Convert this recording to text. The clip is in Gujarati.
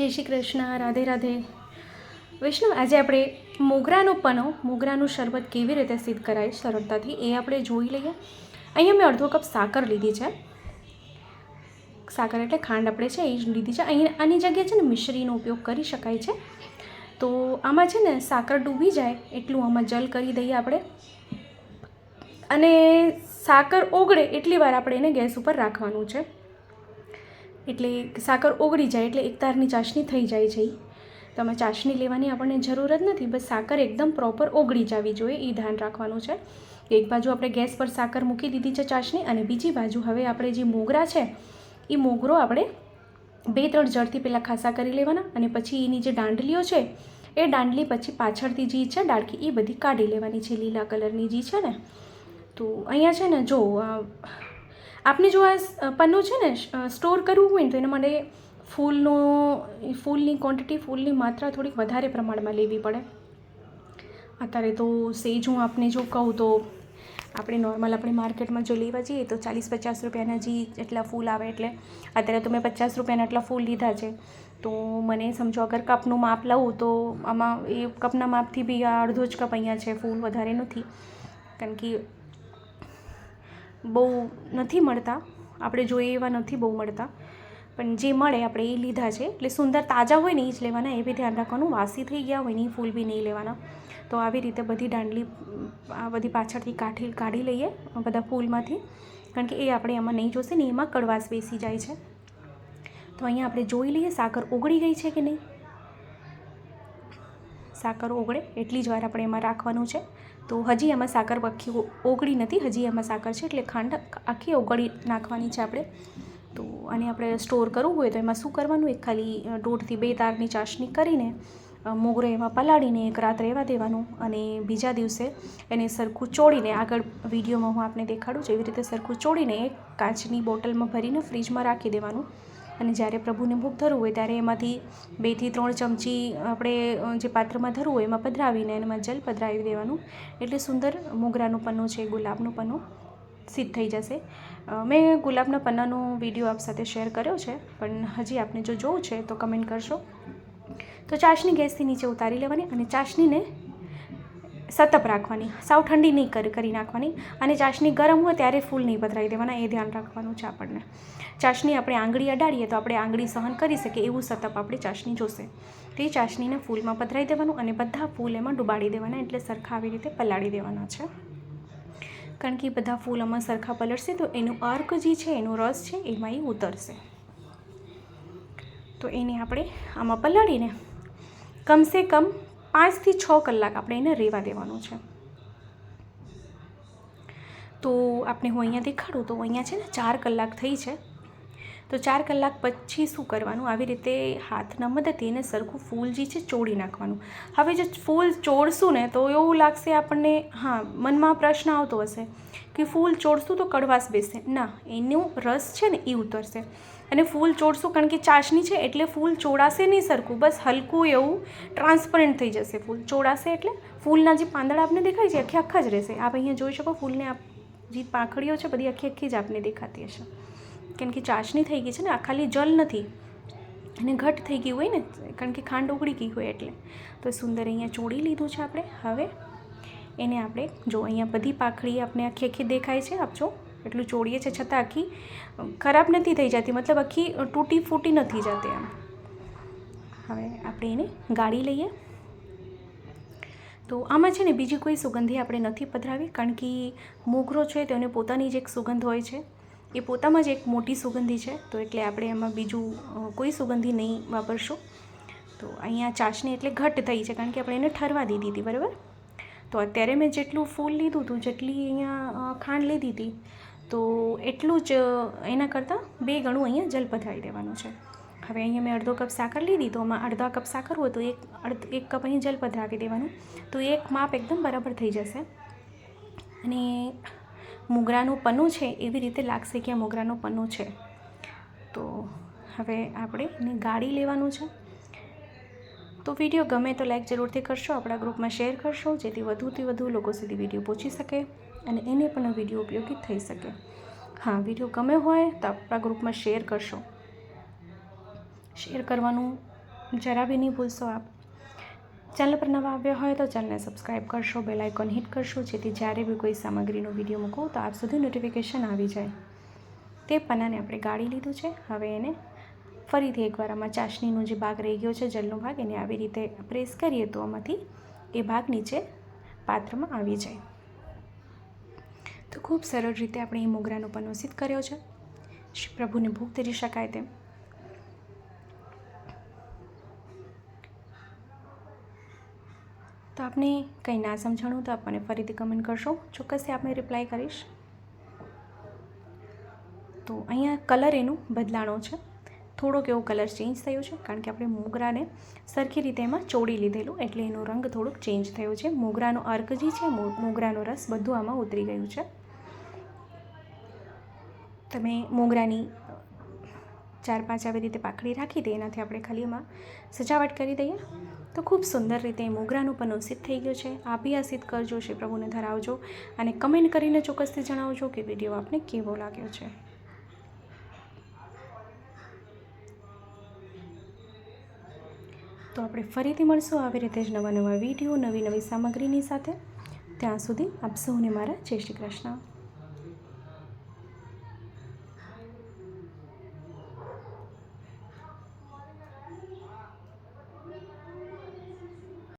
જય શ્રી કૃષ્ણ, રાધે રાધે. વૈષ્ણવ, આજે આપણે મોગરાનો પનો, મોગરાનું શરબત કેવી રીતે સિદ્ધ કરાય સરળતાથી એ આપણે જોઈ લઈએ. અહીંયા મેં અડધો કપ સાકર લીધી છે. સાકર એટલે ખાંડ આપણે છે એ જ લીધી છે. અહીં આની જગ્યાએ છે ને મિશ્રીનો ઉપયોગ કરી શકાય છે. તો આમાં છે ને સાકર ડૂબી જાય એટલું આમાં જલ કરી દઈએ આપણે, અને સાકર ઓગળે એટલી વાર આપણે એને ગેસ ઉપર રાખવાનું છે. એટલે સાકર ઓગળી જાય એટલે એક તારની ચાસણી થઈ જાય છે. તમે ચાસણી લેવાની આપણને જરૂર જ નથી, બસ સાકર એકદમ પ્રોપર ઓગળી જવી જોઈએ એ ધ્યાન રાખવાનું છે. એક બાજુ આપણે ગેસ પર સાકર મૂકી દીધી છે ચાસણી, અને બીજી બાજુ હવે આપણે જે મોગરા છે એ મોગરો આપણે 2-3 જળથી પહેલાં ખાસા કરી લેવાના, અને પછી એની જે દાંડલીઓ છે એ દાંડલી પછી પાછળથી જે છે ડાળખી એ બધી કાઢી લેવાની છે, લીલા કલરની જે છે ને. તો અહીંયા છે ને જો આપને જો આ પન્નું છે ને સ્ટોર કરવું હોય ને તો એના માટે ફૂલની ક્વોન્ટિટી, ફૂલની માત્રા થોડીક વધારે પ્રમાણમાં લેવી પડે. અત્યારે તો સેજ હું આપને જો કહું તો આપણે નોર્મલ આપણે માર્કેટમાં જો લેવા જઈએ તો 40-50 રૂપિયાના જે એટલા ફૂલ આવે, એટલે અત્યારે તો મેં 50 રૂપિયાના એટલા ફૂલ લીધા છે. તો મને સમજો અગર કપનું માપ લઉં તો આમાં એ કપના માપથી બી આ અડધો જ કપ અહીંયા છે, ફૂલ વધારે નથી, કારણ કે બહુ નથી મળતા, આપણે જોઈએ એવા નથી બહુ મળતા, પણ જે મળે આપણે એ લીધા છે. એટલે સુંદર તાજા હોય ને એ જ લેવાના, એ બી ધ્યાન રાખવાનું. વાસી થઈ ગયા હોય ને એ ફૂલ બી નહીં લેવાના. તો આવી રીતે બધી દાંડલી આ બધી પાછળથી કાઢી લઈએ બધા ફૂલમાંથી, કારણ કે એ આપણે એમાં નહીં જોશે ને, એમાં કડવાશ બેસી જાય છે. તો અહીંયા આપણે જોઈ લઈએ સાકર ઓગળી ગઈ છે કે નહીં. સાકર ઓગળે એટલી જ વાર આપણે એમાં રાખવાનું છે. તો હજી એમાં સાકર આખી ઓગળી નથી, હજી એમાં સાકર છે, એટલે ખાંડ આખી ઓગળી નાખવાની છે આપણે. તો આને આપણે સ્ટોર કરવું હોય તો એમાં શું કરવાનું, એક ખાલી 1.5 થી 2 તારની ચાસણી કરીને મોગરો એમાં પલાળીને એક રાત રહેવા દેવાનું, અને બીજા દિવસે એને સરખું ચોળીને, આગળ વિડીયોમાં હું આપને દેખાડું છું એવી રીતે સરખું ચોળીને એક કાચની બોટલમાં ભરીને ફ્રીજમાં રાખી દેવાનું. અને જ્યારે પ્રભુને ભોગ ધરવું હોય ત્યારે એમાંથી 2 થી 3 ચમચી આપણે જે પાત્રમાં ધરવું હોય એમાં પધરાવીને એમાં જલ પધરાવી દેવાનું. એટલે સુંદર મોગરાનું પન્નું છે, ગુલાબનું પન્નું સિદ્ધ થઈ જશે. મેં ગુલાબના પન્નાનો વિડીયો આપ સાથે શેર કર્યો છે, પણ હજી આપને જો જોવું છે તો કમેન્ટ કરશો. તો ચાસણી ગેસથી નીચે ઉતારી લેવાની, અને ચાસણીને સતપ રાખવાની, સાવ ઠંડી નહીં કરી નાખવાની. અને ચાસણી ગરમ હોય ત્યારે ફૂલ નહીં પધરાવી દેવાના, એ ધ્યાન રાખવાનું છે આપણને. ચાસણી આપણે આંગળી અડાડીએ તો આપણે આંગળી સહન કરી શકીએ એવું સતપ આપણે ચાસણી જોશે. તો એ ચાસણીને ફૂલમાં પધરાવી દેવાનું, અને બધા ફૂલ એમાં ડુબાડી દેવાના, એટલે સરખા આવી રીતે પલાળી દેવાના છે. કારણ કે બધા ફૂલ આમાં સરખા પલળશે તો એનું અર્ક જે છે, એનો રસ છે એમાં એ ઉતરશે. તો એને આપણે આમાં પલાળીને કમસે કમ 5 થી 6 કલાક આપણે એને રહેવા દેવાનું છે. તો આપણે હું અહીંયા દેખાડું તો અહીંયા છે ને 4 કલાક થઈ છે. તો 4 કલાક પછી શું કરવાનું, આવી રીતે હાથના મદદથી એને સરખું ફૂલ જે છે ચોળી નાખવાનું. હવે જો ફૂલ ચોળશું ને તો એવું લાગશે આપણને, હા મનમાં પ્રશ્ન આવતો હશે કે ફૂલ ચોળશું તો કડવાશ બેસશે. ના, એનું રસ છે ને એ ઉતરશે. અને ફૂલ ચોળશું કારણ કે ચાસણી છે એટલે ફૂલ ચોળાશે નહીં સરખું, બસ હલકું એવું ટ્રાન્સપરન્ટ થઈ જશે. ફૂલ ચોળાશે એટલે ફૂલના જે પાંદડા આપને દેખાય છે આખા જ રહેશે. આપ અહીંયા જોઈ શકો ફૂલને, જે પાંખડીઓ છે બધી આખી જ આપને દેખાતી હશે, કેમ કે ચાસણી થઈ ગઈ છે ને, આ ખાલી જલ નથી, અને ઘટ થઈ ગઈ હોય ને, કારણ કે ખાંડ ઉગળી ગઈ હોય એટલે. તો સુંદર અહીંયા ચોળી લીધું છે આપણે. હવે એને આપણે જો અહીંયા બધી પાંખડી આપણે આખી દેખાય છે, આપ જો એટલું ચોળીએ છે છતાં આખી ખરાબ નથી થઈ જતી, મતલબ આખી તૂટી ફૂટી નથી જતી એમ. હવે આપણે એને ગાળી લઈએ. તો આમાં છે ને બીજી કોઈ સુગંધી આપણે નથી પધરાવી, કારણ કે મોગરો છે તો એને પોતાની જ એક સુગંધ હોય છે, એ પોતામાં જ એક મોટી સુગંધી છે. તો એટલે આપણે એમાં બીજું કોઈ સુગંધી નહીં વાપરશું. તો અહીંયા ચાસણી એટલે ઘટ થઈ છે કારણ કે આપણે એને ઠરવા દીધી હતી, બરાબર. તો અત્યારે મેં જેટલું ફૂલ લીધું હતું, જેટલી અહીંયા ખાંડ લીધી હતી, તો એટલું જ એના કરતાં 2 ગણું અહીંયા જલ પધરાવી દેવાનું છે. હવે અહીંયા મેં અડધો કપ સાકર લીધી, તો આમાં અડધા કપ સાકર હોય તો એક કપ અહીં જલ પધરાવી દેવાનું. તો એક માપ એકદમ બરાબર થઈ જશે. અને મોગરાનું પન્નું છે એવી રીતે લાગશે કે આ મોગરાનું પન્નું છે. તો હવે આપણે એને ગાળી લેવાનું છે. તો વિડીયો ગમે તો લાઈક જરૂરથી કરશો, આપણા ગ્રુપમાં શેર કરશો, જેથી વધુથી વધુ લોકો સુધી વિડીયો પહોંચી શકે અને એને પણ વિડીયો ઉપયોગી થઈ શકે. હા, વિડીયો ગમે હોય તો આપણા ગ્રુપમાં શેર કરશો. શેર કરવાનું જરા બી નહીં ભૂલશો આપ. ચેનલ પર નવા આવ્યા હોય તો ચેનલને સબસ્ક્રાઈબ કરશો, બેલ આઇકોન હિટ કરશો, જેથી જ્યારે બી કોઈ સામગ્રીનો વિડીયો મૂકું તો આપ સુધી નોટિફિકેશન આવી જાય. તે પન્નાને આપણે ગાળી લીધું છે. હવે એને ફરીથી એકવાર આમાં ચાસણીનો જે ભાગ રહી ગયો છે, જલનો ભાગ, એને આવી રીતે પ્રેસ કરીએ તો આમાંથી એ ભાગ નીચે પાત્રમાં આવી જાય. તો ખૂબ સરળ રીતે આપણે એ મોગરાનો પન્નો સિદ્ધ કર્યો છે. શ્રી પ્રભુને ભોગ ધરી શકાય તેમ. તો આપને કંઈ ના સમજાણું તો આપ મને ફરીથી કમેન્ટ કરશો, ચોક્કસથી આપને રિપ્લાય કરીશ. તો અહીંયા કલર એનું બદલાણો છે, થોડોક એવો કલર ચેન્જ થયો છે, કારણ કે આપણે મોગરાને સરખી રીતે એમાં ચોળી લીધેલું, એટલે એનો રંગ થોડોક ચેન્જ થયો છે. મોગરાનો અર્ક જે છે, મોગરાનો રસ બધું આમાં ઉતરી ગયું છે. તમે મોગરાની 4-5 આવી રીતે પાકડી રાખી દે, એનાથી આપણે ખાલી એમાં સજાવટ કરી દઈએ તો ખૂબ સુંદર રીતે મોગરાનું પન્નું સિદ્ધ થઈ ગયું છે. આપ બી આ સિદ્ધ કરજો, શ્રી પ્રભુને ધરાવજો અને કમેન્ટ કરીને ચોક્કસથી જણાવજો કે વિડીયો આપને કેવો લાગ્યો છે. તો આપણે ફરીથી મળશું આવી રીતે જ નવા વિડીયો, નવી સામગ્રીની સાથે. ત્યાં સુધી આપ સૌને મારા જય શ્રી કૃષ્ણ.